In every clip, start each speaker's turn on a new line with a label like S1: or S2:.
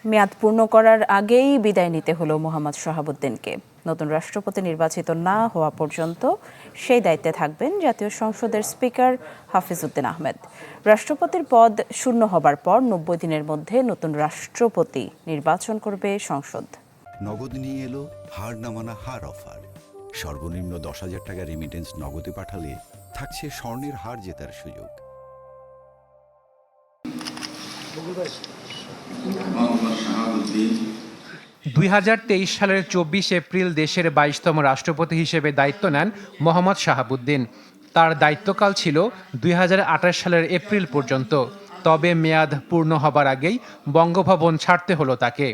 S1: মেয়াদ পূর্ণ করার আগেই বিদায় নিতে হলো মোহাম্মদ শাহাবুদ্দিনকে। নতুন রাষ্ট্রপতি নির্বাচিত না হওয়া পর্যন্ত সেই দায়িত্বে থাকবেন জাতীয় সংসদের স্পিকার হাফিজউদ্দিন আহমেদ। রাষ্ট্রপতির পদ শূন্য হবার পর ৯০ দিনের মধ্যে নতুন রাষ্ট্রপতি নির্বাচন করবে সংসদ।
S2: নগদ নিয়ে এলো হার না মানা হার অফার। সর্বনিম্ন ১০,০০০ টাকা রেমিটেন্স নগদে পাঠালে থাকছে স্বর্ণের হার জেতার সুযোগ।
S3: ২০২৩ সালের ২৪ এপ্রিল দেশের ২২তম রাষ্ট্রপতি হিসেবে দায়িত্ব নেন মোহাম্মদ শাহাবুদ্দিন। তার দায়িত্বকাল ছিল ২০২৮ সালের এপ্রিল পর্যন্ত। তবে মেয়াদ পূর্ণ হবার আগেই বঙ্গভবন ছাড়তে হলো তাকে।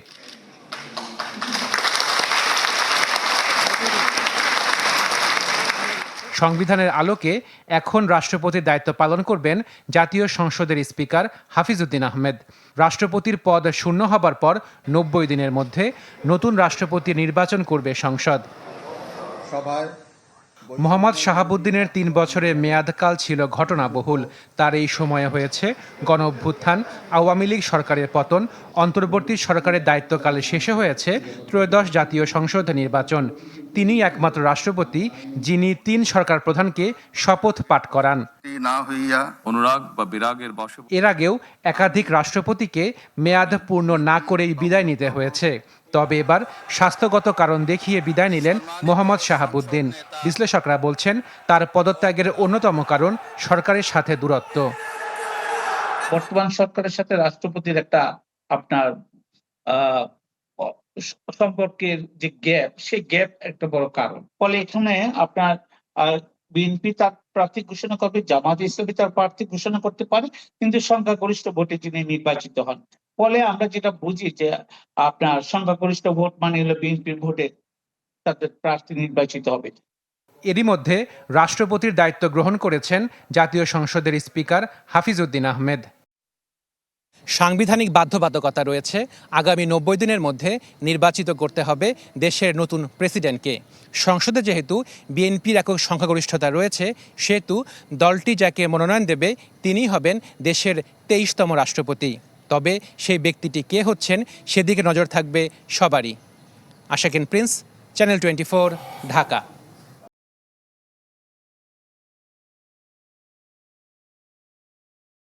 S3: সংবিধানের আলোকে এখন রাষ্ট্রপতির দায়িত্ব পালন করবেন জাতীয় সংসদের স্পিকার হাফিজউদ্দিন আহমেদ। রাষ্ট্রপতির পদ শূন্য হবার পর ৯০ দিনের মধ্যে নতুন রাষ্ট্রপতি নির্বাচন করবে সংসদ। মোহাম্মদ শাহাবুদ্দিনের ৩ বছরের মেয়াদকাল ছিল ঘটনাবহুল। তার এই সময়ে হয়েছে গণঅভ্যুত্থান, আওয়ামী লীগ সরকারের পতন, অন্তর্বর্তী সরকারের দায়িত্বকাল শেষে হয়েছে ত্রয়োদশ জাতীয় সংসদ নির্বাচন। তিনি একমাত্র রাষ্ট্রপতি যিনি ৩ সরকার প্রধানকে শপথ পাঠ করান। এর আগেও একাধিক রাষ্ট্রপতিকে মেয়াদ পূর্ণ না করেই বিদায় নিতে হয়েছে। তবে এবার স্বাস্থ্যগত কারণ দেখিয়ে বিদায় নিলেন মোহাম্মদ শাহাবুদ্দিন। বিশ্লেষকরা বলছেন তার পদত্যাগের অন্যতম কারণ সরকারের সাথে দূরত্ব।
S4: বর্তমান সরকারের সাথে রাষ্ট্রপতির একটা আপনার সম্পর্কের যে গ্যাপ, সেই গ্যাপ একটা বড় কারণ। ফলে এখানে আপনার বিএনপি তার প্রার্থী ঘোষণা করবে, জামাত ইসলামী তার প্রার্থী ঘোষণা করতে পারে, কিন্তু সংখ্যাগরিষ্ঠ ভোটে যিনি নির্বাচিত হন। ফলে আমরা যেটা বুঝি যে আপনার সংখ্যাগরিষ্ঠ ভোট মানে হলো বিএনপির ভোটে তাদের প্রার্থী নির্বাচিত হবে।
S3: এরই মধ্যে রাষ্ট্রপতির দায়িত্ব গ্রহণ করেছেন জাতীয় সংসদের স্পিকার হাফিজউদ্দিন আহমেদ। সাংবিধানিক বাধ্যবাধকতা রয়েছে, আগামী ৯০ দিনের মধ্যে নির্বাচিত করতে হবে দেশের নতুন প্রেসিডেন্টকে। সংসদে যেহেতু বিএনপির একক সংখ্যাগরিষ্ঠতা রয়েছে, সেহেতু দলটি যাকে মনোনয়ন দেবে তিনিই হবেন দেশের ২৩তম রাষ্ট্রপতি। তবে সেই ব্যক্তিটি কে হচ্ছেন সেদিকে নজর থাকবে সবারই। আশাকিন প্রিন্স, চ্যানেল 24, ঢাকা।